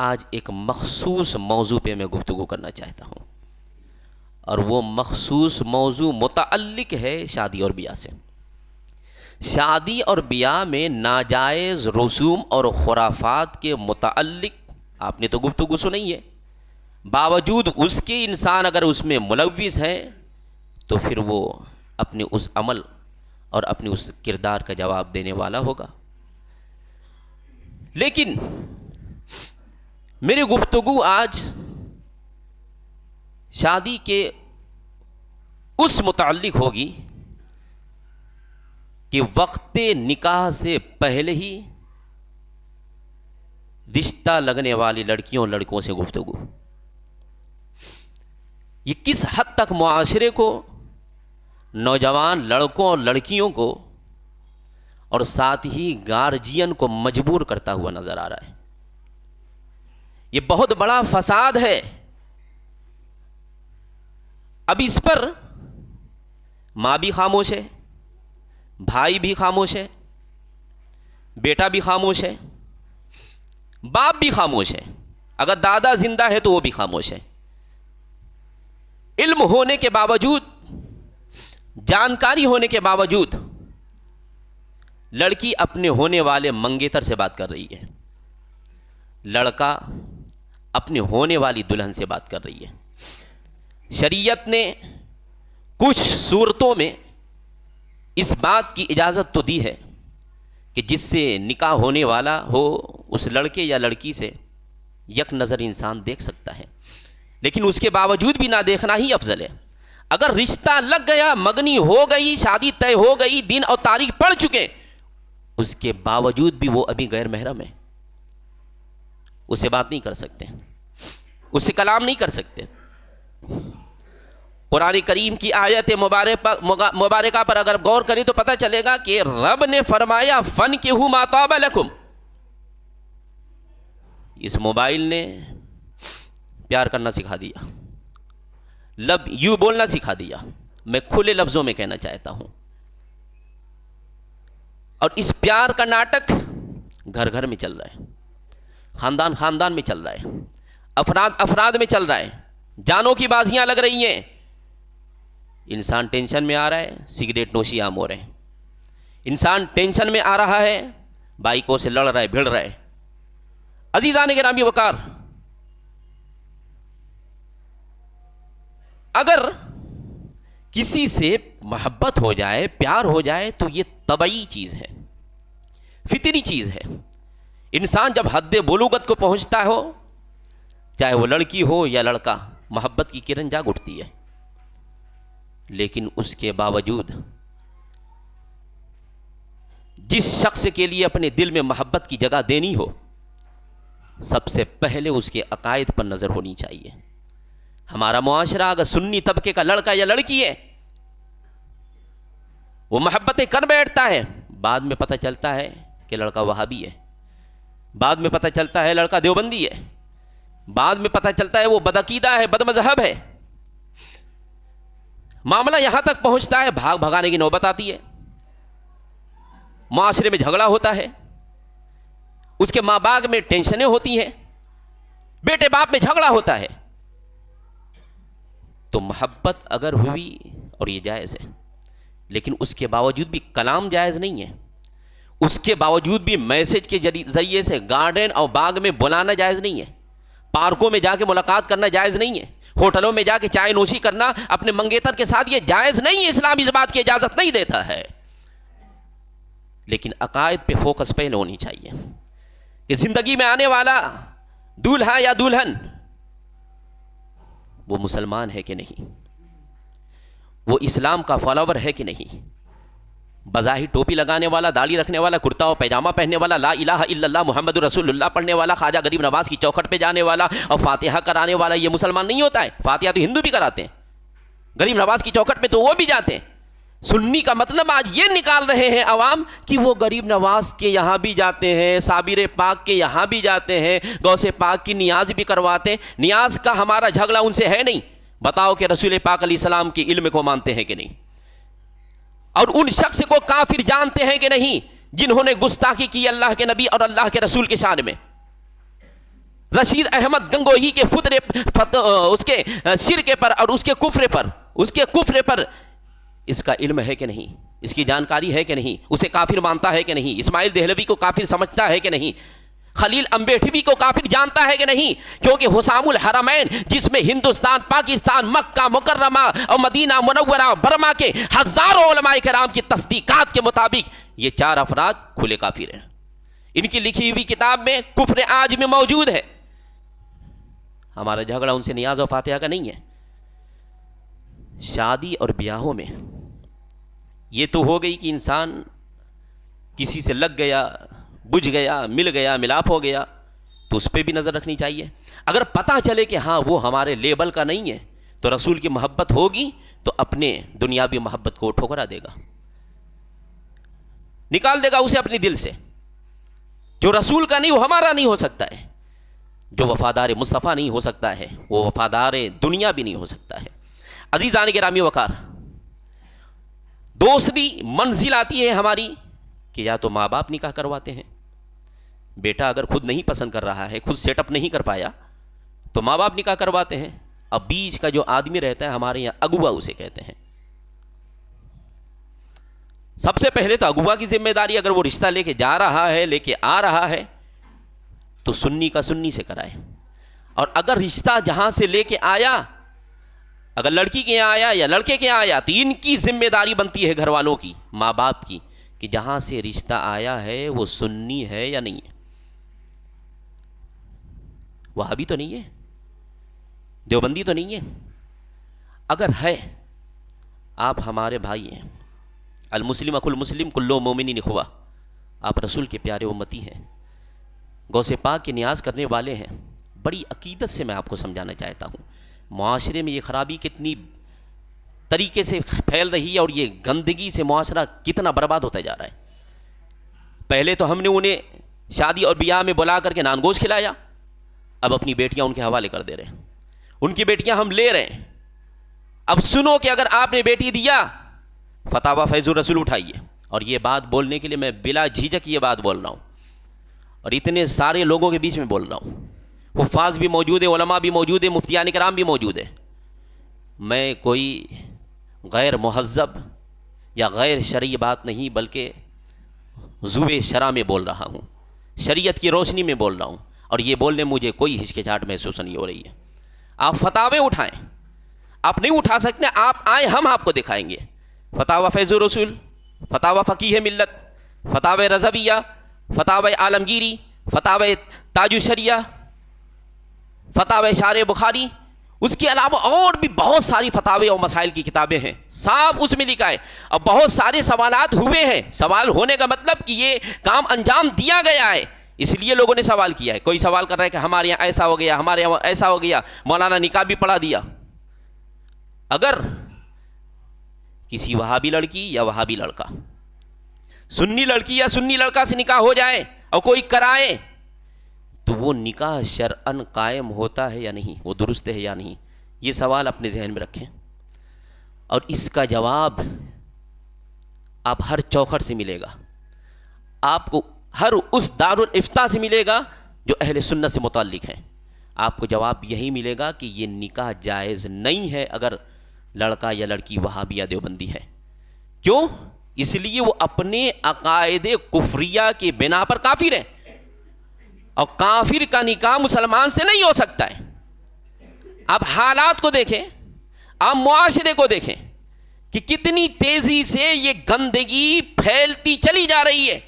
آج ایک مخصوص موضوع پہ میں گفتگو کرنا چاہتا ہوں، اور وہ مخصوص موضوع متعلق ہے شادی اور بیاہ سے۔ شادی اور بیاہ میں ناجائز رسوم اور خرافات کے متعلق آپ نے تو گفتگو سنی ہے، باوجود اس کے انسان اگر اس میں ملوث ہے تو پھر وہ اپنے اس عمل اور اپنے اس کردار کا جواب دینے والا ہوگا۔ لیکن میری گفتگو آج شادی کے اس متعلق ہوگی کہ وقت نکاح سے پہلے ہی رشتہ لگنے والی لڑکیوں اور لڑکوں سے گفتگو۔ یہ کس حد تک معاشرے کو، نوجوان لڑکوں اور لڑکیوں کو اور ساتھ ہی گارجین کو مجبور کرتا ہوا نظر آ رہا ہے۔ یہ بہت بڑا فساد ہے۔ اب اس پر ماں بھی خاموش ہے، بھائی بھی خاموش ہے، بیٹا بھی خاموش ہے، باپ بھی خاموش ہے، اگر دادا زندہ ہے تو وہ بھی خاموش ہے۔ علم ہونے کے باوجود، جانکاری ہونے کے باوجود لڑکی اپنے ہونے والے منگیتر سے بات کر رہی ہے، لڑکا اپنے ہونے والی دلہن سے بات کر رہی ہے۔ شریعت نے کچھ صورتوں میں اس بات کی اجازت تو دی ہے کہ جس سے نکاح ہونے والا ہو اس لڑکے یا لڑکی سے یک نظر انسان دیکھ سکتا ہے، لیکن اس کے باوجود بھی نہ دیکھنا ہی افضل ہے۔ اگر رشتہ لگ گیا، مگنی ہو گئی، شادی طے ہو گئی، دن اور تاریخ پڑ چکے، اس کے باوجود بھی وہ ابھی غیر محرم ہے، اس سے بات نہیں کر سکتے، اس سے کلام نہیں کر سکتے۔ قرآن کریم کی آیت مبارکہ پر اگر غور کریں تو پتہ چلے گا کہ رب نے فرمایا فَانْكِحُوا مَا طَابَ لَكُمْ۔ اس موبائل نے پیار کرنا سکھا دیا، لب یوں بولنا سکھا دیا۔ میں کھلے لفظوں میں کہنا چاہتا ہوں، اور اس پیار کا ناٹک گھر گھر میں چل رہا ہے، خاندان خاندان میں چل رہا ہے، افراد افراد میں چل رہا ہے، جانوں کی بازیاں لگ رہی ہیں۔ انسان ٹینشن میں آ رہا ہے، سگریٹ نوشی عام ہو رہے ہیں۔ انسان ٹینشن میں آ رہا ہے، بائکوں سے لڑ رہا ہے، بھیڑ رہا ہے۔ عزیزان گرامی وقار، اگر کسی سے محبت ہو جائے، پیار ہو جائے تو یہ طبعی چیز ہے، فطری چیز ہے۔ انسان جب حد بلوغت کو پہنچتا ہو، چاہے وہ لڑکی ہو یا لڑکا، محبت کی کرن جاگ اٹھتی ہے۔ لیکن اس کے باوجود جس شخص کے لیے اپنے دل میں محبت کی جگہ دینی ہو، سب سے پہلے اس کے عقائد پر نظر ہونی چاہیے۔ ہمارا معاشرہ اگر سنی طبقے کا لڑکا یا لڑکی ہے، وہ محبتیں کر بیٹھتا ہے، بعد میں پتہ چلتا ہے کہ لڑکا وہابی ہے، بعد میں پتہ چلتا ہے لڑکا دیوبندی ہے، بعد میں پتہ چلتا ہے وہ بدعقیدہ ہے، بد مذہب ہے۔ معاملہ یہاں تک پہنچتا ہے، بھاگ بھگانے کی نوبت آتی ہے، معاشرے میں جھگڑا ہوتا ہے، اس کے ماں باپ میں ٹینشنیں ہوتی ہیں، بیٹے باپ میں جھگڑا ہوتا ہے۔ تو محبت اگر ہوئی اور یہ جائز ہے، لیکن اس کے باوجود بھی کلام جائز نہیں ہے، اس کے باوجود بھی میسج کے ذریعے سے گارڈن اور باغ میں بلانا جائز نہیں ہے، پارکوں میں جا کے ملاقات کرنا جائز نہیں ہے، ہوٹلوں میں جا کے چائے نوشی کرنا اپنے منگیتر کے ساتھ یہ جائز نہیں ہے۔ اسلام اس بات کی اجازت نہیں دیتا ہے، لیکن عقائد پہ فوکس پہلے ہونی چاہیے کہ زندگی میں آنے والا دولہا یا دلہن وہ مسلمان ہے کہ نہیں، وہ اسلام کا فالوور ہے کہ نہیں۔ بظاہر ٹوپی لگانے والا، داڑھی رکھنے والا، کرتا و پیجامہ پہننے والا، لا الہ الا اللہ محمد رسول اللہ پڑھنے والا، خواجہ غریب نواز کی چوکھٹ پہ جانے والا اور فاتحہ کرانے والا، یہ مسلمان نہیں ہوتا ہے۔ فاتحہ تو ہندو بھی کراتے ہیں، غریب نواز کی چوکھٹ پہ تو وہ بھی جاتے ہیں۔ سنی کا مطلب آج یہ نکال رہے ہیں عوام کہ وہ غریب نواز کے یہاں بھی جاتے ہیں، صابر پاک کے یہاں بھی جاتے ہیں، غوث پاک کی نیاز بھی کرواتے ہیں۔ نیاز کا ہمارا جھگڑا ان سے ہے نہیں، بتاؤ کہ رسول پاک علیہ السلام کے علم کو مانتے ہیں کہ نہیں، اور ان شخص کو کافر جانتے ہیں کہ نہیں جنہوں نے گستاخی کی اللہ کے نبی اور اللہ کے رسول کے شان میں۔ رشید احمد گنگوہی کے اس کے شرک پر اور اس کے کفر پر اس کا علم ہے کہ نہیں، اس کی جانکاری ہے کہ نہیں، اسے کافر مانتا ہے کہ نہیں، اسماعیل دہلوی کو کافر سمجھتا ہے کہ نہیں، خلیل امبیٹوی کو کافر جانتا ہے کہ نہیں؟ کیونکہ حسام الحرمین جس میں ہندوستان، پاکستان، مکہ مکرمہ اور مدینہ منورہ برما کے ہزاروں علماء کرام کی تصدیقات کے مطابق یہ 4 افراد کھلے کافر ہیں، ان کی لکھی ہوئی کتاب میں کفر آج میں موجود ہے۔ ہمارا جھگڑا ان سے نیاز و فاتحہ کا نہیں ہے۔ شادی اور بیاہوں میں یہ تو ہو گئی کہ انسان کسی سے لگ گیا، بجھ گیا، مل گیا، ملاپ ہو گیا، تو اس پہ بھی نظر رکھنی چاہیے۔ اگر پتہ چلے کہ ہاں وہ ہمارے لیبل کا نہیں ہے تو رسول کی محبت ہوگی تو اپنے دنیاوی محبت کو ٹھکرا دے گا، نکال دے گا اسے اپنے دل سے۔ جو رسول کا نہیں وہ ہمارا نہیں ہو سکتا ہے، جو وفادار مصطفیٰ نہیں ہو سکتا ہے وہ وفادار دنیا بھی نہیں ہو سکتا ہے۔ عزیزان گرامی وقار، دوسری منزل آتی ہے ہماری کہ یا تو ماں باپ نکاح کرواتے ہیں، بیٹا اگر خود نہیں پسند کر رہا ہے، خود سیٹ اپ نہیں کر پایا تو ماں باپ نکاح کرواتے ہیں۔ اب بیچ کا جو آدمی رہتا ہے ہمارے یہاں اگوا اسے کہتے ہیں۔ سب سے پہلے تو اگوا کی ذمہ داری، اگر وہ رشتہ لے کے جا رہا ہے، لے کے آ رہا ہے تو سنی کا سنی سے کرائے، اور اگر رشتہ جہاں سے لے کے آیا، اگر لڑکی کے یہاں آیا یا لڑکے کے یہاں آیا تو ان کی ذمہ داری بنتی ہے گھر والوں کی، ماں باپ کی، کہ جہاں سے رشتہ آیا ہے وہ سنی ہے یا نہیں ہے، وہابی تو نہیں ہے، دیوبندی تو نہیں ہے۔ اگر ہے، آپ ہمارے بھائی ہیں، المسلم اخو المسلم کل مومن اخوہ، آپ رسول کے پیارے امتی ہیں، غوث پاک کی نیاز کرنے والے ہیں۔ بڑی عقیدت سے میں آپ کو سمجھانا چاہتا ہوں، معاشرے میں یہ خرابی کتنی طریقے سے پھیل رہی ہے اور یہ گندگی سے معاشرہ کتنا برباد ہوتا جا رہا ہے۔ پہلے تو ہم نے انہیں شادی اور بیاہ میں بلا کر کے نان گوشت کھلایا، اب اپنی بیٹیاں ان کے حوالے کر دے رہے ہیں، ان کی بیٹیاں ہم لے رہے ہیں۔ اب سنو کہ اگر آپ نے بیٹی دیا، فتاوی فیض الرسول اٹھائیے، اور یہ بات بولنے کے لیے میں بلا جھجک یہ بات بول رہا ہوں، اور اتنے سارے لوگوں کے بیچ میں بول رہا ہوں، حفاظ بھی موجود ہیں، علماء بھی موجود ہیں، مفتیان کرام بھی موجود ہیں۔ میں کوئی غیر مہذب یا غیر شرعی بات نہیں، بلکہ ضوء شرع میں بول رہا ہوں، شریعت کی روشنی میں بول رہا ہوں، اور یہ بولنے میں مجھے کوئی ہچکچاہٹ محسوس نہیں ہو رہی ہے۔ آپ فتاوے اٹھائیں، آپ نہیں اٹھا سکتے، آپ آئیں، ہم آپ کو دکھائیں گے۔ فتاوی فیض الرسول، فتاوی فقیہ ملت، فتاوی رضویہ، فتاوی عالمگیری، فتاوی تاج الشریعہ، فتاوی شارح بخاری، اس کے علاوہ اور بھی بہت ساری فتاوی اور مسائل کی کتابیں ہیں، صاحب اس میں لکھا ہے۔ اب بہت سارے سوالات ہوئے ہیں، سوال ہونے کا مطلب کہ یہ کام انجام دیا گیا ہے، اس لیے لوگوں نے سوال کیا ہے۔ کوئی سوال کر رہا ہے کہ ہمارے یہاں ایسا ہو گیا، ہمارے یہاں ایسا ہو گیا، مولانا نکاح بھی پڑھا دیا۔ اگر کسی وہابی لڑکی یا وہابی لڑکا، سنی لڑکی یا سنی لڑکا سے نکاح ہو جائے اور کوئی کرائے تو وہ نکاح شرعاً قائم ہوتا ہے یا نہیں، وہ درست ہے یا نہیں، یہ سوال اپنے ذہن میں رکھیں، اور اس کا جواب آپ ہر چوکھٹ سے ملے گا، آپ کو ہر اس دارالافتاء سے ملے گا جو اہل سنت سے متعلق ہیں۔ آپ کو جواب یہی ملے گا کہ یہ نکاح جائز نہیں ہے اگر لڑکا یا لڑکی وہابی یا دیوبندی ہے۔ کیوں؟ اس لیے وہ اپنے عقائد کفریہ کی بنا پر کافر ہے، اور کافر کا نکاح مسلمان سے نہیں ہو سکتا ہے۔ آپ حالات کو دیکھیں، آپ معاشرے کو دیکھیں کہ کتنی تیزی سے یہ گندگی پھیلتی چلی جا رہی ہے،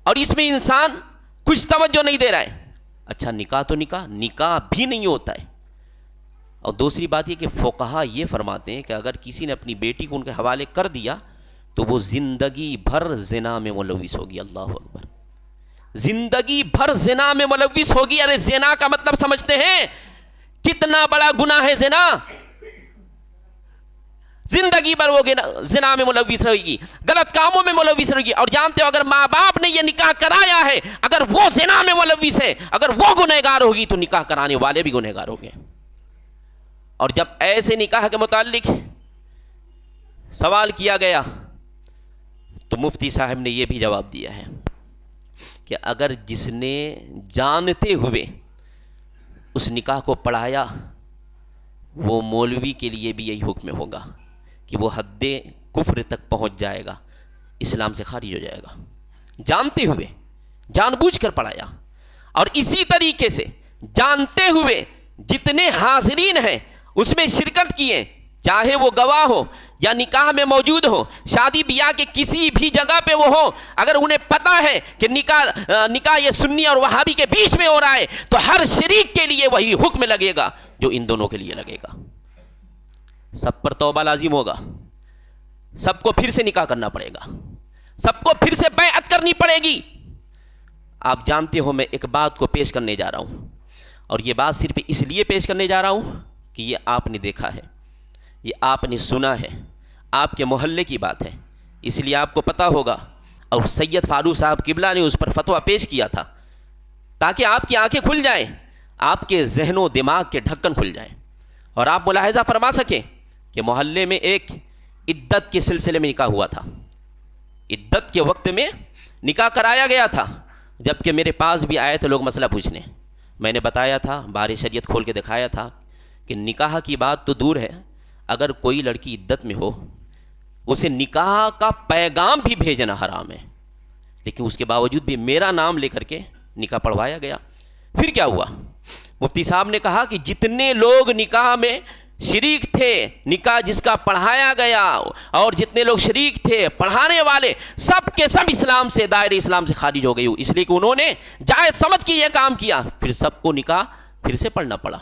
اور اس میں انسان کچھ توجہ نہیں دے رہا ہے۔ اچھا نکاح تو نکاح بھی نہیں ہوتا ہے۔ اور دوسری بات یہ کہ فقہا یہ فرماتے ہیں کہ اگر کسی نے اپنی بیٹی کو ان کے حوالے کر دیا تو وہ زندگی بھر زنا میں ملوث ہوگی۔ اللہ اکبر، زندگی بھر زنا میں ملوث ہوگی۔ ارے زنا کا مطلب سمجھتے ہیں کتنا بڑا گناہ ہے زنا؟ زندگی بھر وہ زنا میں ملوث رہے گی، غلط کاموں میں ملوث رہے گی۔ اور جانتے ہو اگر ماں باپ نے یہ نکاح کرایا ہے، اگر وہ زنا میں ملوث ہے، اگر وہ گنہگار ہوگی تو نکاح کرانے والے بھی گنہگار ہوں گے۔ اور جب ایسے نکاح کے متعلق سوال کیا گیا تو مفتی صاحب نے یہ بھی جواب دیا ہے کہ اگر جس نے جانتے ہوئے اس نکاح کو پڑھایا وہ مولوی کے لیے بھی یہی حکم ہوگا کہ وہ حد کفر تک پہنچ جائے گا، اسلام سے خارج ہو جائے گا، جانتے ہوئے، جان بوجھ کر پڑھایا۔ اور اسی طریقے سے جانتے ہوئے جتنے حاضرین ہیں اس میں شرکت کیے، چاہے وہ گواہ ہو یا نکاح میں موجود ہو، شادی بیاہ کے کسی بھی جگہ پہ وہ ہو، اگر انہیں پتہ ہے کہ نکاح یہ سنی اور وہابی کے بیچ میں ہو رہا ہے تو ہر شریک کے لیے وہی حکم لگے گا جو ان دونوں کے لیے لگے گا۔ سب پر توبہ لازم ہوگا، سب کو پھر سے نکاح کرنا پڑے گا، سب کو پھر سے بیعت کرنی پڑے گی۔ آپ جانتے ہو میں ایک بات کو پیش کرنے جا رہا ہوں، اور یہ بات صرف اس لیے پیش کرنے جا رہا ہوں کہ یہ آپ نے دیکھا ہے، یہ آپ نے سنا ہے، آپ کے محلے کی بات ہے، اس لیے آپ کو پتہ ہوگا، اور سید فاروق صاحب قبلہ نے اس پر فتویٰ پیش کیا تھا تاکہ آپ کی آنکھیں کھل جائیں، آپ کے ذہن و دماغ کے ڈھکن کھل جائیں، اور آپ ملاحظہ فرما سکیں کہ محلے میں ایک عدت کے سلسلے میں نکاح ہوا تھا، عدت کے وقت میں نکاح کرایا گیا تھا، جبکہ میرے پاس بھی آئے تھے لوگ مسئلہ پوچھنے، میں نے بتایا تھا، بار شریعت کھول کے دکھایا تھا کہ نکاح کی بات تو دور ہے، اگر کوئی لڑکی عدت میں ہو اسے نکاح کا پیغام بھی بھیجنا حرام ہے، لیکن اس کے باوجود بھی میرا نام لے کر کے نکاح پڑھوایا گیا۔ پھر کیا ہوا؟ مفتی صاحب نے کہا کہ جتنے لوگ نکاح میں شریک تھے، نکاح جس کا پڑھایا گیا اور جتنے لوگ شریک تھے پڑھانے والے، سب کے سب اسلام سے، دائرہ اسلام سے خارج ہو گئی، اس لیے کہ انہوں نے جائز سمجھ کے یہ کام کیا، پھر سب کو نکاح پھر سے پڑھنا پڑا،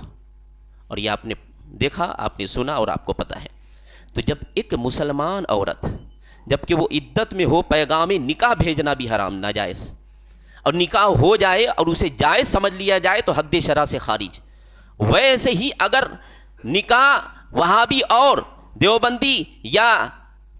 اور یہ آپ نے دیکھا، آپ نے سنا، اور آپ کو پتہ ہے۔ تو جب ایک مسلمان عورت جبکہ وہ عدت میں ہو، پیغام نکاح بھیجنا بھی حرام، ناجائز، اور نکاح ہو جائے اور اسے جائز سمجھ لیا جائے تو حد شرع سے خارج۔ ویسے ہی اگر نکاح وہابی اور دیوبندی یا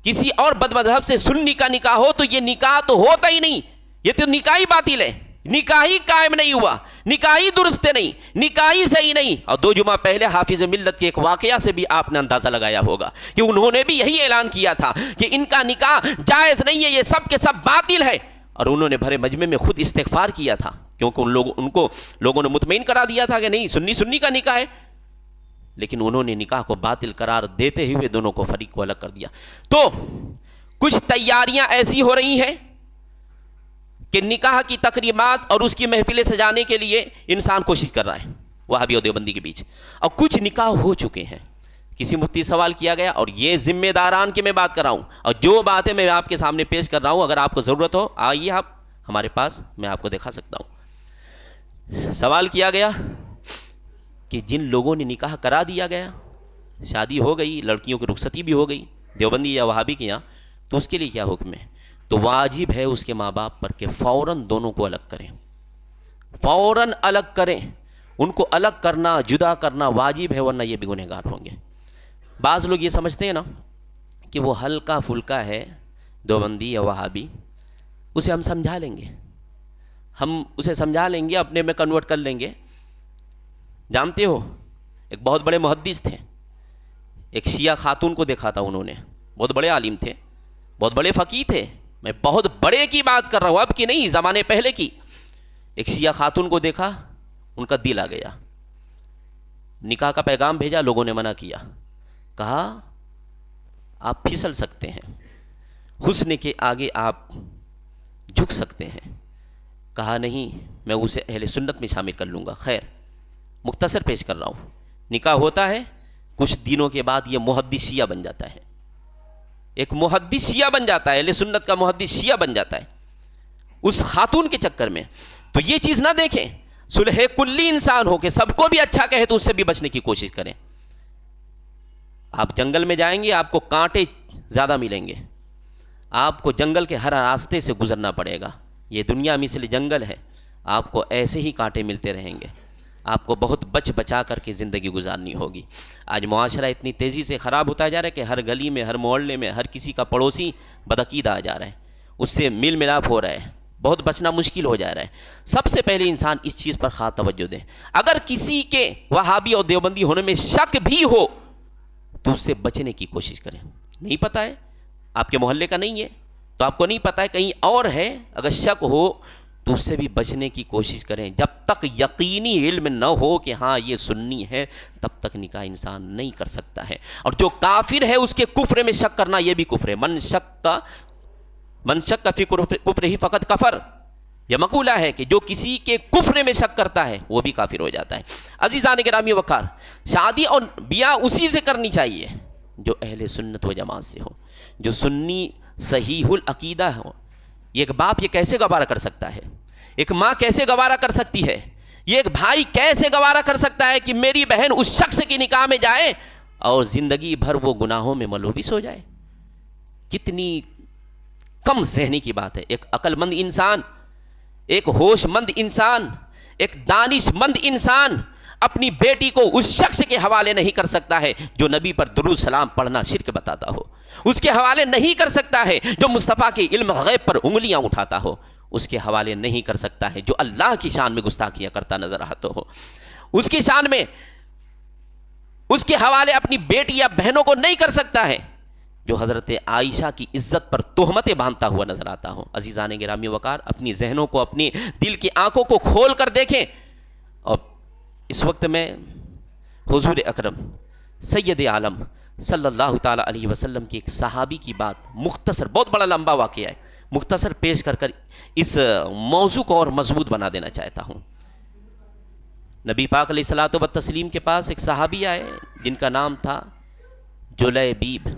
کسی اور بد مذہب سے سنی کا نکاح ہو تو یہ نکاح تو ہوتا ہی نہیں، یہ تو نکاح ہی باطل ہے، نکاح ہی قائم نہیں ہوا، نکاح ہی درست نہیں، نکاح ہی صحیح نہیں۔ اور 2 جمعہ پہلے حافظ ملت کے ایک واقعہ سے بھی آپ نے اندازہ لگایا ہوگا کہ انہوں نے بھی یہی اعلان کیا تھا کہ ان کا نکاح جائز نہیں ہے، یہ سب کے سب باطل ہے، اور انہوں نے بھرے مجمع میں خود استغفار کیا تھا، کیونکہ ان کو لوگوں نے مطمئن کرا دیا تھا کہ نہیں سنی کا نکاح ہے، لیکن انہوں نے نکاح کو باطل قرار دیتے ہوئے دونوں کو فریق کو الگ کر دیا۔ تو کچھ تیاریاں ایسی ہو رہی ہیں کہ نکاح کی تقریبات اور اس کی محفلیں سجانے کے لیے انسان کوشش کر رہا ہے وہابی اور دیوبندی کے بیچ، اور کچھ نکاح ہو چکے ہیں۔ کسی مفتی سوال کیا گیا، اور یہ ذمہ داران کی میں بات کر رہا ہوں، اور جو باتیں میں آپ کے سامنے پیش کر رہا ہوں اگر آپ کو ضرورت ہو آئیے آپ ہمارے پاس، میں آپ کو دکھا سکتا ہوں۔ سوال کیا گیا کہ جن لوگوں نے نکاح کرا دیا گیا، شادی ہو گئی، لڑکیوں کی رخصتی بھی ہو گئی دیوبندی یا وہابی کے یہاں، تو اس کے لیے کیا حکم ہے؟ تو واجب ہے اس کے ماں باپ پر کہ فوراً دونوں کو الگ کریں، فوراً الگ کریں، ان کو الگ کرنا، جدا کرنا واجب ہے، ورنہ یہ بھی گنہگار ہوں گے۔ بعض لوگ یہ سمجھتے ہیں نا کہ وہ ہلکا پھلکا ہے دیوبندی یا وہابی، اسے ہم سمجھا لیں گے، ہم اسے سمجھا لیں گے، اپنے میں کنورٹ کر لیں گے۔ جانتے ہو ایک بہت بڑے محدث تھے، ایک شیعہ خاتون کو دیکھا تھا انہوں نے، بہت بڑے عالم تھے، بہت بڑے فقیہ تھے، میں بہت بڑے کی بات کر رہا ہوں، اب کی نہیں، زمانے پہلے کی۔ ایک شیعہ خاتون کو دیکھا، ان کا دل آ گیا، نکاح کا پیغام بھیجا، لوگوں نے منع کیا، کہا آپ پھسل سکتے ہیں، حسن کے آگے آپ جھک سکتے ہیں، کہا نہیں میں اسے اہل سنت میں شامل کر لوں گا۔ خیر مختصر پیش کر رہا ہوں، نکاح ہوتا ہے، کچھ دنوں کے بعد یہ محدث شیعہ بن جاتا ہے، ایک محدث شیعہ بن جاتا ہے، اہل سنت کا محدث شیعہ بن جاتا ہے اس خاتون کے چکر میں۔ تو یہ چیز نہ دیکھیں، صلح کلی انسان ہو کہ سب کو بھی اچھا کہے تو اس سے بھی بچنے کی کوشش کریں۔ آپ جنگل میں جائیں گے، آپ کو کانٹے زیادہ ملیں گے، آپ کو جنگل کے ہر راستے سے گزرنا پڑے گا، یہ دنیا مثل جنگل ہے، آپ کو ایسے ہی کانٹے ملتے رہیں گے، آپ کو بہت بچ بچا کر کے زندگی گزارنی ہوگی۔ آج معاشرہ اتنی تیزی سے خراب ہوتا جا رہا ہے کہ ہر گلی میں، ہر محلے میں، ہر کسی کا پڑوسی بدعقیدہ آ جا رہا ہے، اس سے میل ملاپ ہو رہا ہے، بہت بچنا مشکل ہو جا رہا ہے۔ سب سے پہلے انسان اس چیز پر خاص توجہ دیں، اگر کسی کے وہابی اور دیوبندی ہونے میں شک بھی ہو تو اس سے بچنے کی کوشش کریں۔ نہیں پتہ ہے، آپ کے محلے کا نہیں ہے تو آپ کو نہیں پتہ ہے، کہیں اور ہے، اگر شک ہو تو اس سے بھی بچنے کی کوشش کریں. جب تک یقینی علم نہ ہو کہ ہاں یہ سنی ہے تب تک نکاح انسان نہیں کر سکتا ہے. اور جو کافر ہے اس کے کفر میں شک کرنا یہ بھی کفر ہے. من شک فی کفر ہی فقط کفر. یہ مقولہ ہے کہ جو کسی کے کفر میں شک کرتا ہے وہ بھی کافر ہو جاتا ہے. عزیزان گرامی وقار، شادی اور بیاہ اسی سے کرنی چاہیے جو اہل سنت و جماعت سے ہو، جو سنی صحیح العقیدہ ہو. ایک باپ یہ کیسے گوارا کر سکتا ہے؟ ایک ماں کیسے گوارا کر سکتی ہے؟ یہ ایک بھائی کیسے گوارا کر سکتا ہے کہ میری بہن اس شخص کی نکاح میں جائے اور زندگی بھر وہ گناہوں میں ملوث ہو جائے؟ کتنی کم ذہنی کی بات ہے. ایک عقل مند انسان، ایک ہوش مند انسان، ایک دانش مند انسان اپنی بیٹی کو اس شخص کے حوالے نہیں کر سکتا ہے جو نبی پر درود سلام پڑھنا شرک بتاتا ہو. اس کے حوالے نہیں کر سکتا ہے جو مصطفیٰ کے علم غیب پر انگلیاں اٹھاتا ہو. اس کے حوالے نہیں کر سکتا ہے جو اللہ کی شان میں گستاخیاں کرتا نظر آتا ہو. اس کی شان میں اس کے حوالے اپنی بیٹی یا بہنوں کو نہیں کر سکتا ہے جو حضرت عائشہ کی عزت پر تہمتیں باندھتا ہوا نظر آتا ہو. عزیزان گرامی وقار، اپنی ذہنوں کو، اپنی دل کی آنکھوں کو کھول کر دیکھیں. اور اس وقت میں حضور اکرم سید عالم صلی اللہ تعالیٰ علیہ وسلم کی ایک صحابی کی بات مختصر، بہت بڑا لمبا واقعہ ہے، مختصر پیش کر اس موضوع کو اور مضبوط بنا دینا چاہتا ہوں. نبی پاک علیہ الصلوۃ والتسلیم کے پاس ایک صحابی آئے جن کا نام تھا جلیبیب،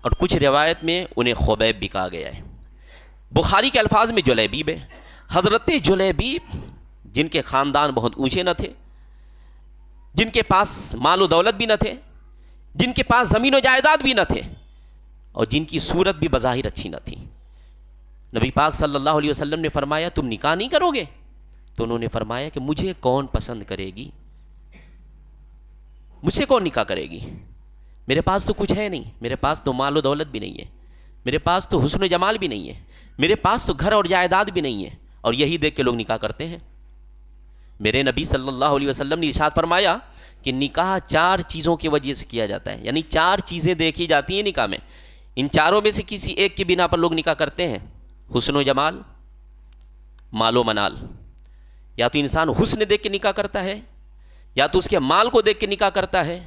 اور کچھ روایت میں انہیں خبیب بھی کہا گیا ہے. بخاری کے الفاظ میں جلیبیب ہے. حضرت جلیبیب جن کے خاندان بہت اونچے نہ تھے، جن کے پاس مال و دولت بھی نہ تھے، جن کے پاس زمین و جائیداد بھی نہ تھے، اور جن کی صورت بھی بظاہر اچھی نہ تھی. نبی پاک صلی اللہ علیہ وسلم نے فرمایا تم نکاح نہیں کرو گے؟ تو انہوں نے فرمایا کہ مجھے کون پسند کرے گی، مجھ سے کون نکاح کرے گی؟ میرے پاس تو کچھ ہے نہیں، میرے پاس تو مال و دولت بھی نہیں ہے، میرے پاس تو حسن و جمال بھی نہیں ہے، میرے پاس تو گھر اور جائیداد بھی نہیں ہے، اور یہی دیکھ کے لوگ نکاح کرتے ہیں. میرے نبی صلی اللہ علیہ وسلم نے ارشاد فرمایا کہ نکاح 4 چیزوں کی وجہ سے کیا جاتا ہے، یعنی 4 چیزیں دیکھی جاتی ہیں نکاح میں. ان چاروں میں سے کسی ایک کی بنا پر لوگ نکاح کرتے ہیں. حسن و جمال، مال و منال. یا تو انسان حسن دیکھ کے نکاح کرتا ہے، یا تو اس کے مال کو دیکھ کے نکاح کرتا ہے،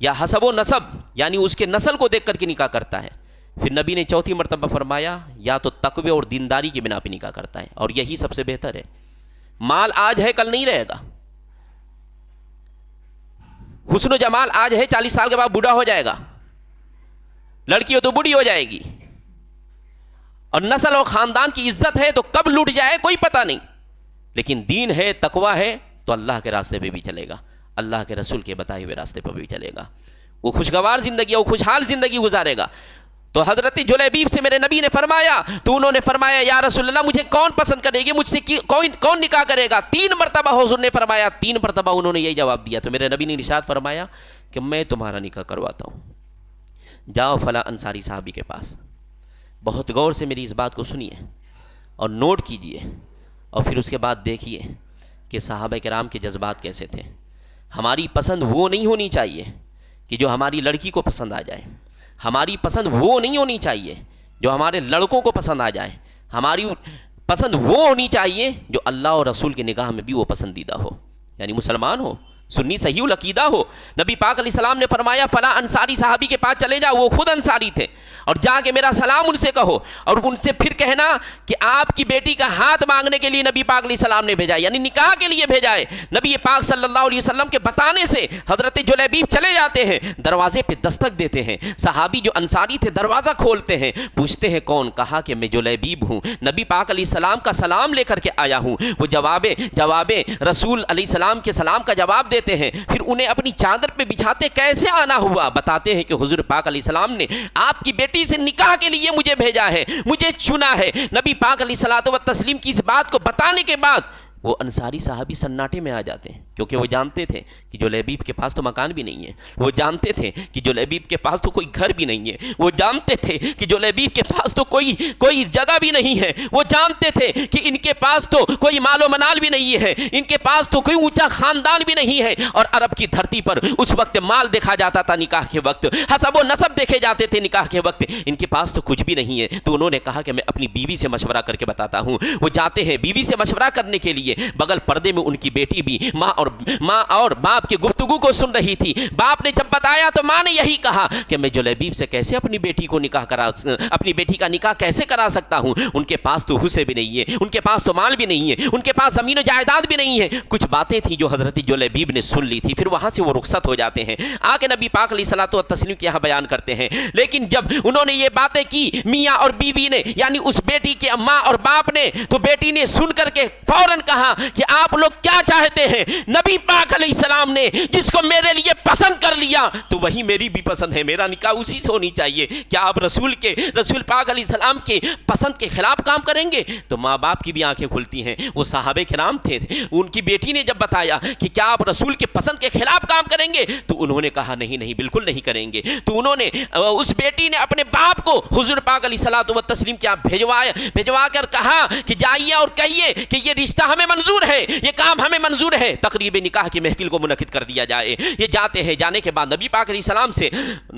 یا حسب و نسب یعنی اس کے نسل کو دیکھ کر کے نکاح کرتا ہے. پھر نبی نے چوتھی مرتبہ فرمایا یا تو تقوی اور دینداری کی بنا پہ نکاح کرتا ہے، اور یہی سب سے بہتر ہے. مال آج ہے کل نہیں رہے گا، حسن و جمال آج ہے 40 سال کے بعد بوڑھا ہو جائے گا، لڑکی ہو تو بوڑھی ہو جائے گی، اور نسل اور خاندان کی عزت ہے تو کب لوٹ جائے کوئی پتہ نہیں. لیکن دین ہے، تقوی ہے تو اللہ کے راستے پہ بھی چلے گا، اللہ کے رسول کے بتائے ہوئے راستے پہ بھی چلے گا. وہ خوشگوار زندگی، وہ خوشحال زندگی گزارے گا. تو حضرت جلیبیب سے میرے نبی نے فرمایا تو انہوں نے فرمایا یا رسول اللہ مجھے کون پسند کرے گی، مجھ سے کون نکاح کرے گا؟ 3 مرتبہ حضور نے فرمایا، 3 مرتبہ انہوں نے یہی جواب دیا. تو میرے نبی نے ارشاد فرمایا کہ میں تمہارا نکاح کرواتا ہوں، جاؤ فلاں انصاری صحابی کے پاس. بہت غور سے میری اس بات کو سنیے اور نوٹ کیجئے، اور پھر اس کے بعد دیکھیے کہ صحابہ کرام کے جذبات کیسے تھے. ہماری پسند وہ نہیں ہونی چاہیے کہ جو ہماری لڑکی کو پسند آ جائے، ہماری پسند وہ نہیں ہونی چاہیے جو ہمارے لڑکوں کو پسند آ جائے. ہماری پسند وہ ہونی چاہیے جو اللہ اور رسول کی نگاہ میں بھی وہ پسندیدہ ہو، یعنی مسلمان ہو، سنی صحیح العقیدہ ہو. نبی پاک علیہ السلام نے فرمایا فلاں انصاری صحابی کے پاس چلے جاؤ، وہ خود انصاری تھے، اور جا کے میرا سلام ان سے کہو، اور ان سے پھر کہنا کہ آپ کی بیٹی کا ہاتھ مانگنے کے لیے نبی پاک علیہ السلام نے بھیجا، یعنی نکاح کے لیے بھیجا ہے. نبی پاک صلی اللہ علیہ وسلم کے بتانے سے حضرت جلیبیب چلے جاتے ہیں، دروازے پہ دستک دیتے ہیں. صحابی جو انصاری تھے دروازہ کھولتے ہیں، پوچھتے ہیں کون؟ کہا کہ میں جلیبیب ہوں، نبی پاک علیہ السلام کا سلام لے کر کے آیا ہوں. وہ جواب رسول علیہ السلام کے سلام کا جواب دیتے ہیں. پھر انہیں اپنی چادر پہ بچھاتے کیسے آنا ہوا بتاتے ہیں کہ حضور پاک علیہ السلام نے آپ کی بیٹی سے نکاح کے لیے مجھے بھیجا ہے، مجھے چنا ہے. نبی پاک علیہ الصلوۃ والتسلیم کی اس بات کو بتانے کے بعد وہ انصاری صحابی سناٹے میں آ جاتے ہیں. کیونکہ وہ جانتے تھے کہ جلیبیب کے پاس تو مکان بھی نہیں ہے، وہ جانتے تھے کہ جلیبیب کے پاس تو کوئی گھر بھی نہیں ہے، وہ جانتے تھے کہ جلیبیب کے پاس تو کوئی جگہ بھی نہیں ہے، وہ جانتے تھے کہ ان کے پاس تو کوئی مال و منال بھی نہیں ہے، ان کے پاس تو کوئی اونچا خاندان بھی نہیں ہے۔ اور عرب کی دھرتی پر اس وقت مال دیکھا جاتا تھا نکاح کے وقت، حسب و نسب دیکھے جاتے تھے نکاح کے وقت، ان کے پاس تو کچھ بھی نہیں ہے۔ تو انہوں نے کہا کہ میں اپنی بیوی سے مشورہ کر کے بتاتا ہوں۔ وہ جاتے ہیں بیوی سے مشورہ کرنے کے لیے، بغل پردے میں ان کی بیٹی بھی ماں اور باپ کی گفتگو کو سن رہی تھی۔ باپ نے جب بتایا تو ماں نے یہی کہا کہ میں جلیبیب سے کیسے اپنی بیٹی کا نکاح کیسے کرا سکتا ہوں؟ ان کے پاس تو حصے بھی نہیں ہے، ان کے پاس تو مال بھی نہیں ہے، ان کے پاس زمین و جائیداد بھی نہیں ہے۔ کچھ باتیں تھیں جو حضرت جلیبیب نے سن لی تھی، پھر وہاں سے وہ رخصت ہو جاتے ہیں، آ کے نبی پاک علیہ الصلوۃ والتسلیم کے یہاں بیان کرتے ہیں۔ لیکن جب انہوں نے یہ باتیں کی میاں اور بیوی نے، یعنی اس بیٹی کے ماں اور باپ نے، تو بیٹی نے سن کر کے فوراً کہا کہ آپ لوگ کیا چاہتے ہیں؟ نبی پاک علیہ السلام نے جس کو میرے لیے پسند کر لیا تو وہی میری بھی پسند ہے، میرا نکاح اسی سے ہونی چاہیے۔ کیا آپ رسول پاک علیہ السلام کے پسند کے خلاف کام کریں گے؟ تو ماں باپ کی بھی آنکھیں کھلتی ہیں۔ وہ صحابہ کرام تھے، ان کی بیٹی نے جب بتایا کہ کیا آپ رسول کے پسند کے خلاف کام کریں گے تو انہوں نے کہا نہیں بالکل نہیں کریں گے۔ تو انہوں نے اس بیٹی نے اپنے باپ کو حضور پاک علیہ الصلوۃ والتسلیم کے یہاں بھجوا کر کہا کہ جائیے اور کہیے کہ یہ رشتہ ہمیں منظور ہے، یہ کام ہمیں منظور ہے، تقریب نکاح کی محفل کو منعقد کر دیا جائے۔ یہ جاتے ہیں، جانے کے بعد نبی پاک علیہ السلام سے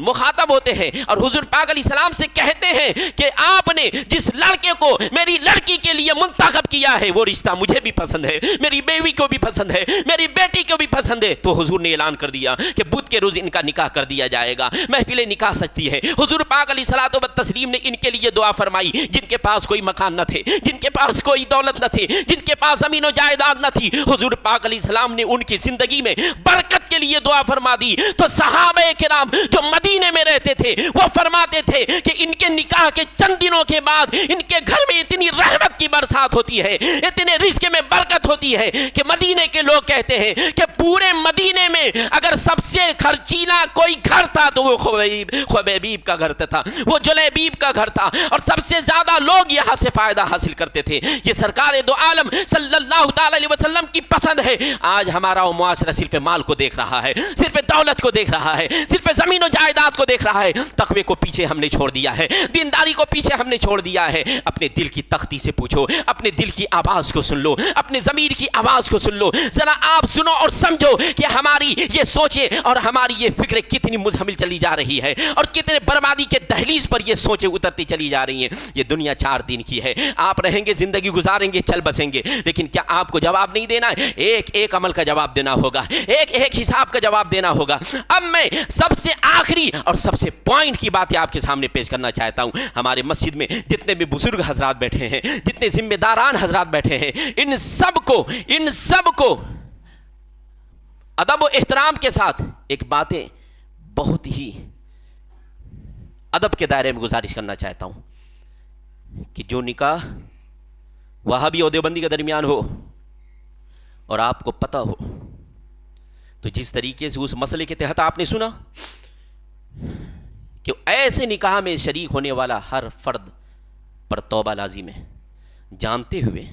مخاطب ہوتے ہیں اور حضور پاک علیہ السلام سے کہتے ہیں کہ آپ نے جس لڑکے کو میری لڑکی کے لیے منتخب کیا ہے وہ رشتہ مجھے بھی پسند ہے، میری بیوی کو بھی پسند ہے، میری بیٹی کو بھی پسند ہے۔ تو حضور نے اعلان کر دیا کہ بدھ کے روز ان کا نکاح کر دیا جائے گا، محفل نکاح سجتی ہے۔ حضور پاک علیہ الصلوۃ والتسلیم نے ان کے لیے دعا فرمائی، جن کے پاس کوئی مکان نہ تھے، جن کے پاس کوئی دولت نہ تھی، جن کے پاس زمین و جائیداد نہ تھی، حضور پاک علیہ السلام نے ان کی زندگی میں برکت کے لیے دعا فرما دی۔ تو صحابہ کرام جو مدینے میں رہتے تھے وہ فرماتے تھے کہ ان کے نکاح کے چند دنوں کے بعد ان کے گھر میں اتنی رحمت کی برسات ہوتی ہے، اتنے رزق میں برکت ہوتی ہے کہ مدینے کے لوگ کہتے ہیں کہ پورے مدینے میں اگر سب سے خرچیلا کوئی گھر تھا تو وہ خبیب کا گھر تھا، وہ جلیبیب کا گھر تھا، اور سب سے زیادہ لوگ یہاں سے فائدہ حاصل کرتے تھے۔ یہ سرکار دو عالم صلی اللہ تعالی علیہ وسلم کی پسند ہے۔ آج ہمارا وہ معاشرہ صرف مال کو دیکھ رہا ہے، صرف دولت کو دیکھ رہا ہے، صرف زمین و جائیداد کو دیکھ رہا ہے۔ تقوی کو پیچھے ہم نے چھوڑ دیا ہے، دینداری کو پیچھے ہم نے چھوڑ دیا ہے۔ اپنے دل کی تختی سے پوچھو، اپنے دل کی آواز کو سن لو، اپنے ضمیر کی آواز کو سن لو، ذرا آپ سنو اور سمجھو کہ ہماری یہ سوچیں اور ہماری یہ فکریں کتنی مزمل چلی جا رہی ہے اور کتنے بربادی کے دہلیز پر یہ سوچیں اترتی چلی جا رہی ہیں۔ یہ دنیا 4 دن کی ہے، آپ رہیں گے، زندگی گزاریں گے، چل بسیں گے، لیکن کیا آپ کو جواب نہیں دینا ہے؟ ایک ایک عمل کا جواب دینا ہوگا، ایک ایک حساب کا جواب دینا ہوگا۔ اب میں سب سے آخری اور سب سے پوائنٹ کی باتیں آپ کے سامنے پیش کرنا چاہتا ہوں۔ ہمارے مسجد میں جتنے بھی بزرگ حضرات بیٹھے ہیں، جتنے ذمہ داران حضرات بیٹھے ہیں، ان سب کو ادب و احترام کے ساتھ ایک باتیں بہت ہی ادب کے دائرے میں گزارش کرنا چاہتا ہوں کہ جو نکاح وہابی اور دیوبندی کے درمیان ہو اور آپ کو پتہ ہو، تو جس طریقے سے اس مسئلے کے تحت آپ نے سنا کہ ایسے نکاح میں شریک ہونے والا ہر فرد پر توبہ لازم ہے، جانتے ہوئے،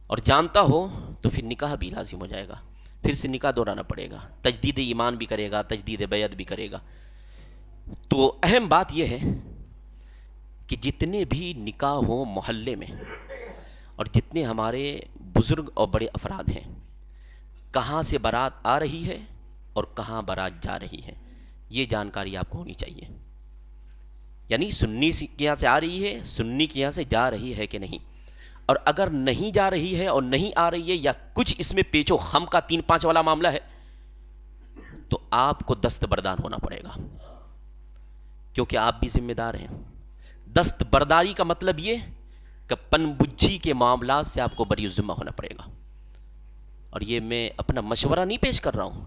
اور جانتا ہو تو پھر نکاح بھی لازم ہو جائے گا، پھر سے نکاح دہرانا پڑے گا، تجدید ایمان بھی کرے گا، تجدید بیعت بھی کرے گا۔ تو اہم بات یہ ہے کہ جتنے بھی نکاح ہوں محلے میں اور جتنے ہمارے بزرگ اور بڑے افراد ہیں، کہاں سے بارات آ رہی ہے اور کہاں بارات جا رہی ہے، یہ جانکاری آپ کو ہونی چاہیے۔ یعنی سنی کے یہاں سے آ رہی ہے، سنی کے یہاں سے جا رہی ہے کہ نہیں، اور اگر نہیں جا رہی ہے اور نہیں آ رہی ہے یا کچھ اس میں پیچ و خم کا 3-5 والا معاملہ ہے تو آپ کو دستبردار ہونا پڑے گا، کیونکہ آپ بھی ذمہ دار ہیں۔ دستبرداری کا مطلب یہ کہ پن بجھی کے معاملات سے آپ کو بری ذمہ ہونا پڑے گا۔ اور یہ میں اپنا مشورہ نہیں پیش کر رہا ہوں،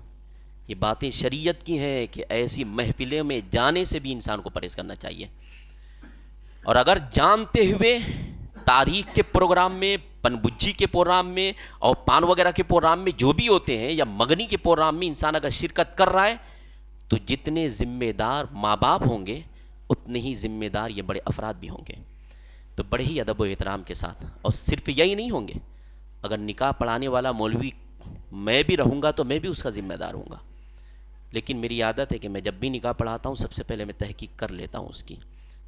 یہ باتیں شریعت کی ہیں کہ ایسی محفلوں میں جانے سے بھی انسان کو پرہیز کرنا چاہیے۔ اور اگر جانتے ہوئے تاریخ کے پروگرام میں، پن بجھی کے پروگرام میں اور پان وغیرہ کے پروگرام میں جو بھی ہوتے ہیں، یا مگنی کے پروگرام میں انسان اگر شرکت کر رہا ہے تو جتنے ذمہ دار ماں باپ ہوں گے اتنے ہی ذمہ دار یہ بڑے افراد بھی ہوں گے۔ تو بڑے ہی ادب و احترام کے ساتھ، اور صرف یہی نہیں ہوں گے، اگر نکاح پڑھانے والا مولوی میں بھی رہوں گا تو میں بھی اس کا ذمہ دار ہوں گا، لیکن میری عادت ہے کہ میں جب بھی نکاح پڑھاتا ہوں سب سے پہلے میں تحقیق کر لیتا ہوں اس کی،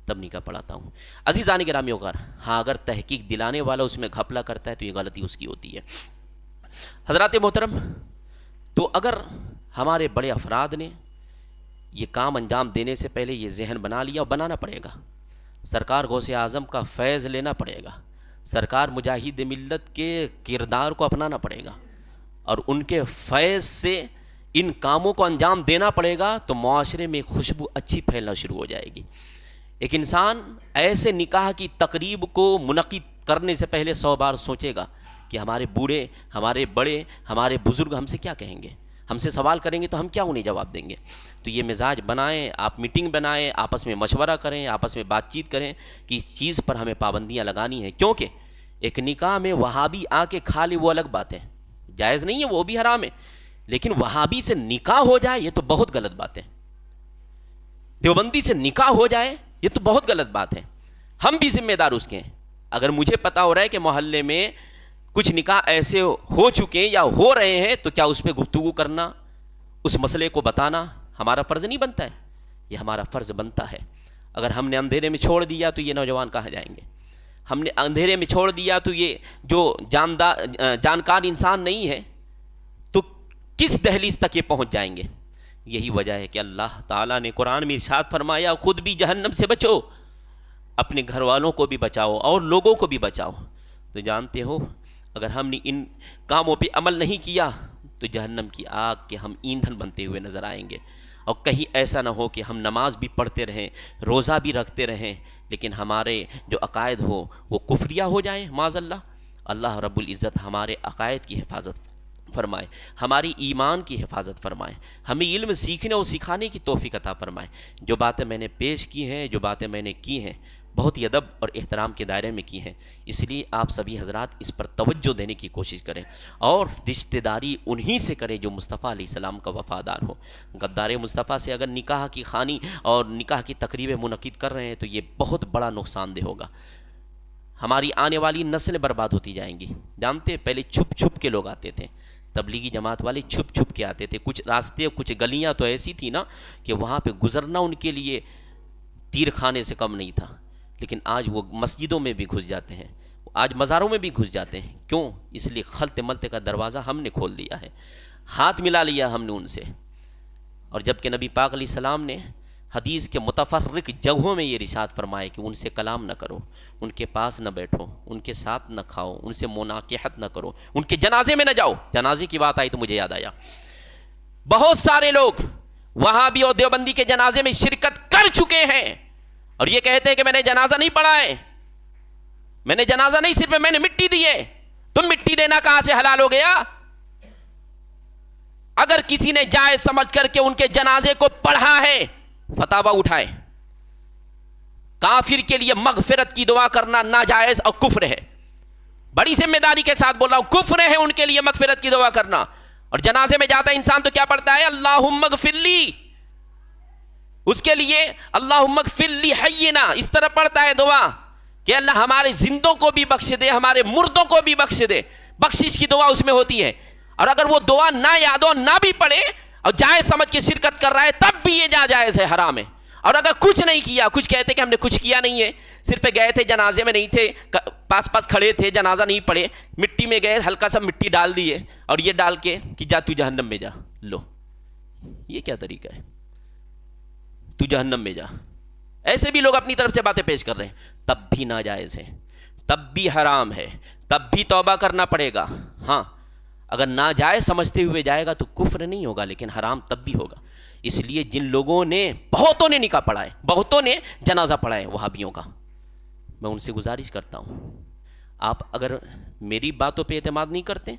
تب نکاح پڑھاتا ہوں۔ عزیزان گرامی وقار، ہاں اگر تحقیق دلانے والا اس میں گھپلا کرتا ہے تو یہ غلطی اس کی ہوتی ہے۔ حضرات محترم، تو اگر ہمارے بڑے افراد نے یہ کام انجام دینے سے پہلے یہ ذہن بنا لیا، اور بنانا پڑے گا، سرکار غوث اعظم کا فیض لینا پڑے گا، سرکار مجاہد ملت کے کردار کو اپنانا پڑے گا، اور ان کے فیض سے ان کاموں کو انجام دینا پڑے گا، تو معاشرے میں خوشبو اچھی پھیلنا شروع ہو جائے گی۔ ایک انسان ایسے نکاح کی تقریب کو منعقد کرنے سے پہلے 100 بار سوچے گا کہ ہمارے بوڑھے، ہمارے بڑے، ہمارے بزرگ ہم سے کیا کہیں گے، ہم سے سوال کریں گے تو ہم کیا انہیں جواب دیں گے۔ تو یہ مزاج بنائیں، آپ میٹنگ بنائیں، آپس میں مشورہ کریں، آپس میں بات چیت کریں کہ اس چیز پر ہمیں پابندیاں لگانی ہیں، کیونکہ ایک نکاح میں وہابی آ کے کھا لے وہ الگ بات ہے، جائز نہیں ہے، وہ بھی حرام ہے، لیکن وہابی سے نکاح ہو جائے یہ تو بہت غلط بات ہے، دیوبندی سے نکاح ہو جائے یہ تو بہت غلط بات ہے۔ ہم بھی ذمہ دار اس کے ہیں۔ اگر مجھے پتا ہو رہا ہے کہ محلے میں کچھ نکاح ایسے ہو چکے ہیں یا ہو رہے ہیں، تو کیا اس پہ گفتگو کرنا، اس مسئلے کو بتانا ہمارا فرض نہیں بنتا ہے؟ یہ ہمارا فرض بنتا ہے۔ اگر ہم نے اندھیرے میں چھوڑ دیا تو یہ نوجوان کہاں جائیں گے؟ ہم نے اندھیرے میں چھوڑ دیا تو یہ جو جانکار انسان نہیں ہے تو کس دہلیز تک یہ پہنچ جائیں گے؟ یہی وجہ ہے کہ اللہ تعالیٰ نے قرآن میں ارشاد فرمایا، خود بھی جہنم سے بچو، اپنے گھر والوں کو بھی بچاؤ اور لوگوں کو بھی بچاؤ۔ تو جانتے ہو اگر ہم نے ان کاموں پہ عمل نہیں کیا تو جہنم کی آگ کے ہم ایندھن بنتے ہوئے نظر آئیں گے۔ اور کہیں ایسا نہ ہو کہ ہم نماز بھی پڑھتے رہیں، روزہ بھی رکھتے رہیں، لیکن ہمارے جو عقائد ہو وہ کفریہ ہو جائیں معاذ اللہ۔ اللہ رب العزت ہمارے عقائد کی حفاظت فرمائے، ہماری ایمان کی حفاظت فرمائے، ہمیں علم سیکھنے اور سکھانے کی توفیق عطا فرمائے۔ جو باتیں میں نے پیش کی ہیں، جو باتیں میں نے کی ہیں، بہت ہی ادب اور احترام کے دائرے میں کی ہیں، اس لیے آپ سبھی حضرات اس پر توجہ دینے کی کوشش کریں، اور رشتہ داری انہی سے کریں جو مصطفیٰ علیہ السلام کا وفادار ہو۔ غدار مصطفیٰ سے اگر نکاح کی خوانی اور نکاح کی تقریبیں منعقد کر رہے ہیں تو یہ بہت بڑا نقصان دہ ہوگا، ہماری آنے والی نسلیں برباد ہوتی جائیں گی۔ جانتے ہیں پہلے چھپ چھپ کے لوگ آتے تھے، تبلیغی جماعت والے چھپ چھپ کے آتے تھے، کچھ راستے کچھ گلیاں تو ایسی تھی نا کہ وہاں پہ گزرنا ان کے لیے تیر خانے سے کم نہیں تھا، لیکن آج وہ مسجدوں میں بھی گھس جاتے ہیں، آج مزاروں میں بھی گھس جاتے ہیں۔ کیوں؟ اس لیے خلط ملتے کا دروازہ ہم نے کھول دیا ہے، ہاتھ ملا لیا ہم نے ان سے۔ اور جب کہ نبی پاک علیہ السلام نے حدیث کے متفرق جگہوں میں یہ ارشاد فرمائے کہ ان سے کلام نہ کرو، ان کے پاس نہ بیٹھو، ان کے ساتھ نہ کھاؤ، ان سے مناکحت نہ کرو، ان کے جنازے میں نہ جاؤ۔ جنازے کی بات آئی تو مجھے یاد آیا، بہت سارے لوگ وہابی اور دیوبندی کے جنازے میں شرکت کر چکے ہیں اور یہ کہتے ہیں کہ میں نے جنازہ نہیں پڑھا ہے، میں نے جنازہ نہیں، صرف میں نے مٹی دی ہے۔ تم مٹی دینا کہاں سے حلال ہو گیا؟ اگر کسی نے جائز سمجھ کر کے ان کے جنازے کو پڑھا ہے، فتاویٰ اٹھائے۔ کافر کے لیے مغفرت کی دعا کرنا ناجائز اور کفر ہے، بڑی ذمہ داری کے ساتھ بول رہا ہوں، کفر ہے ان کے لیے مغفرت کی دعا کرنا۔ اور جنازے میں جاتا ہے انسان تو کیا پڑھتا ہے؟ اللہم اغفر لی، اس کے لیے اللہم اغفر لی حینا، اس طرح پڑھتا ہے دعا کہ اللہ ہمارے زندوں کو بھی بخش دے، ہمارے مردوں کو بھی بخش دے، بخشش کی دعا اس میں ہوتی ہے۔ اور اگر وہ دعا نہ یاد ہو، نہ بھی پڑھے اور جائز سمجھ کے شرکت کر رہا ہے، تب بھی یہ ناجائز ہے، حرام ہے۔ اور اگر کچھ نہیں کیا، کچھ کہتے کہ ہم نے کچھ کیا نہیں ہے، صرف گئے تھے جنازے میں، نہیں تھے، پاس پاس کھڑے تھے، جنازہ نہیں پڑھے، مٹی میں گئے، ہلکا سا مٹی ڈال دیے اور یہ ڈال کے کہ جا تو جہنم میں جا، لو یہ کیا طریقہ ہے؟ تو جہنم میں جا، ایسے بھی لوگ اپنی طرف سے باتیں پیش کر رہے ہیں، تب بھی ناجائز ہے، تب بھی حرام ہے، تب بھی توبہ کرنا پڑے گا۔ ہاں اگر ناجائز سمجھتے ہوئے جائے گا تو کفر نہیں ہوگا، لیکن حرام تب بھی ہوگا۔ اس لیے جن لوگوں نے، بہتوں نے نکاح پڑھا ہے، بہتوں نے جنازہ پڑھا ہے وہابیوں کا، میں ان سے گزارش کرتا ہوں، آپ اگر میری باتوں پہ اعتماد نہیں کرتے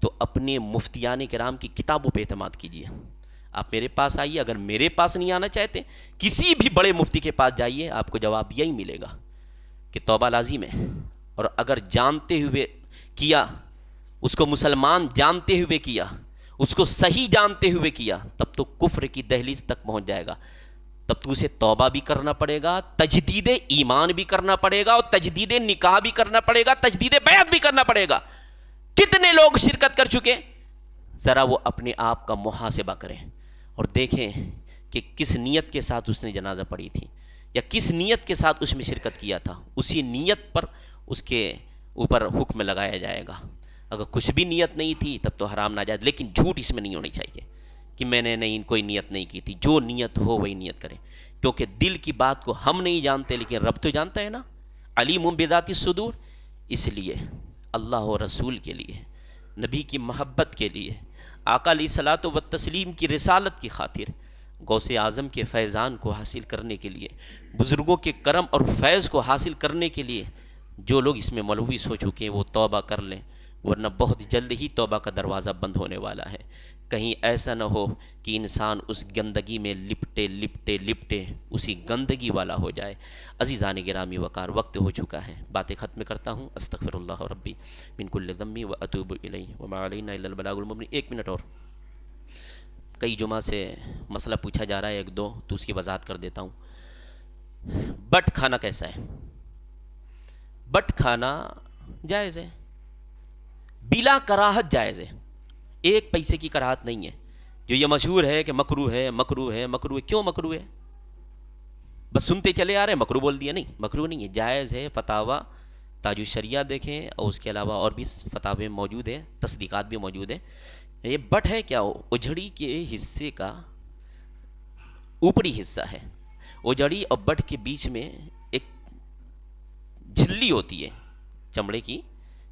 تو اپنے مفتیان کرام کی کتابوں پہ اعتماد کیجیے۔ آپ میرے پاس آئیے، اگر میرے پاس نہیں آنا چاہتے کسی بھی بڑے مفتی کے پاس جائیے، آپ کو جواب یہی ملے گا کہ توبہ لازم ہے، اور اگر جانتے ہوئے کیا، اس کو مسلمان جانتے ہوئے کیا، اس کو صحیح جانتے ہوئے کیا، تب تو کفر کی دہلیز تک پہنچ جائے گا، تب تو اسے توبہ بھی کرنا پڑے گا، تجدید ایمان بھی کرنا پڑے گا، اور تجدید نکاح بھی کرنا پڑے گا، تجدید بیعت بھی کرنا پڑے گا۔ کتنے لوگ شرکت کر چکے، ذرا وہ اپنے آپ کا محاسبہ کریں اور دیکھیں کہ کس نیت کے ساتھ اس نے جنازہ پڑھی تھی یا کس نیت کے ساتھ اس میں شرکت کیا تھا، اسی نیت پر اس کے اوپر حکم لگایا جائے گا۔ اگر کچھ بھی نیت نہیں تھی تب تو حرام ناجائز، لیکن جھوٹ اس میں نہیں ہونی چاہیے کہ میں نے نہیں کوئی نیت نہیں کی تھی۔ جو نیت ہو وہی نیت کریں، کیونکہ دل کی بات کو ہم نہیں جانتے لیکن رب تو جانتا ہے نا، علیم بذات الصدور۔ اس لیے اللہ و رسول کے لیے، نبی کی محبت کے لیے، آقا علیہ الصلوۃ والتسلیم کی رسالت کی خاطر، غوث اعظم کے فیضان کو حاصل کرنے کے لیے، بزرگوں کے کرم اور فیض کو حاصل کرنے کے لیے جو لوگ اس میں ملوث ہو چکے ہیں وہ توبہ کر لیں، ورنہ بہت جلد ہی توبہ کا دروازہ بند ہونے والا ہے۔ کہیں ایسا نہ ہو کہ انسان اس گندگی میں لپٹے لپٹے لپٹے اسی گندگی والا ہو جائے۔ عزیزان گرامی وقار، وقت ہو چکا ہے، باتیں ختم کرتا ہوں۔ استغفر اللہ ربی من کل ذنب واتوب الیہ وما علینا الا البلاغ المبین۔ 1 منٹ اور، کئی جمعہ سے مسئلہ پوچھا جا رہا ہے ایک دو، تو اس کی وضاحت کر دیتا ہوں۔ بٹ کھانا کیسا ہے؟ بٹ کھانا جائز ہے، بلا کراہت جائز ہے، 1 پیسے کی کراہت نہیں ہے۔ جو یہ مشہور ہے کہ مکروہ ہے مکروہ ہے مکروہ ہے، کیوں مکروہ ہے؟ بس سنتے چلے آ رہے ہیں، مکروہ بول دیا، نہیں مکروہ نہیں ہے، جائز ہے۔ فتاوی تاج الشریعہ دیکھیں، اور اس کے علاوہ اور بھی فتاوے موجود ہیں، تصدیقات بھی موجود ہیں۔ یہ بٹ ہے کیا؟ اجڑی کے حصے کا اوپری حصہ ہے، اجڑی اور بٹ کے بیچ میں ایک جھلی ہوتی ہے، چمڑے کی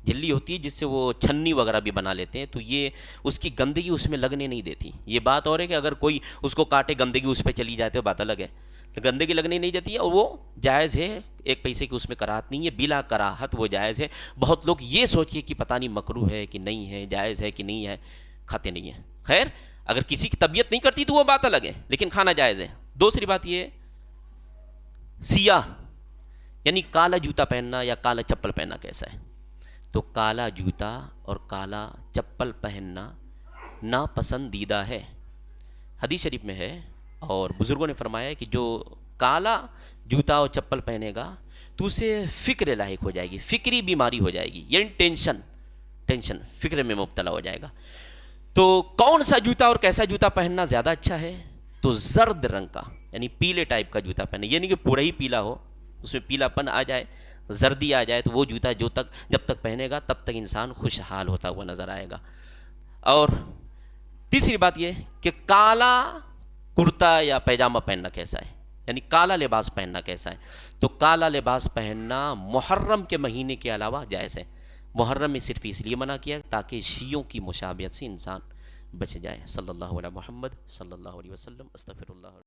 جھلی ہوتی ہے جس سے وہ چھنی وغیرہ بھی بنا لیتے ہیں، تو یہ اس کی گندگی اس میں لگنے نہیں دیتی۔ یہ بات اور ہے کہ اگر کوئی اس کو کاٹے گندگی اس پہ چلی جائے تو بات الگ ہے، گندگی لگنے نہیں دیتی ہے، اور وہ جائز ہے، 1 پیسے کی اس میں کراہت نہیں ہے، بلا کراہت وہ جائز ہے۔ بہت لوگ یہ سوچیے کہ پتہ نہیں مکروہ ہے کہ نہیں ہے، جائز ہے کہ نہیں ہے، کھاتے نہیں ہیں۔ خیر، اگر کسی کی طبیعت نہیں کرتی تو وہ بات الگ ہے، لیکن کھانا جائز ہے۔ دوسری بات یہ ہے، سیاہ یعنی کالا جوتا پہننا یا کالا چپل پہننا کیسا ہے؟ تو کالا جوتا اور کالا چپل پہننا ناپسندیدہ ہے، حدیث شریف میں ہے، اور بزرگوں نے فرمایا ہے کہ جو کالا جوتا اور چپل پہنے گا تو اسے فکر لاحق ہو جائے گی، فکری بیماری ہو جائے گی، یعنی ٹینشن فکر میں مبتلا ہو جائے گا۔ تو کون سا جوتا اور کیسا جوتا پہننا زیادہ اچھا ہے؟ تو زرد رنگ کا یعنی پیلے ٹائپ کا جوتا پہنے، یعنی کہ پورا ہی پیلا ہو، اس میں پیلا پن آ جائے، زردی آ جائے، تو وہ جوتا جب تک پہنے گا تب تک انسان خوشحال ہوتا ہوا نظر آئے گا۔ اور تیسری بات یہ کہ کالا کرتا یا پیجامہ پہننا کیسا ہے، یعنی کالا لباس پہننا کیسا ہے؟ تو کالا لباس پہننا محرم کے مہینے کے علاوہ جائز ہے۔ محرم میں صرف اس لیے منع کیا تاکہ شیعوں کی مشابہت سے انسان بچ جائے۔ صلی اللہ علیہ محمد صلی اللہ علیہ وسلم۔ استغفر اللہ۔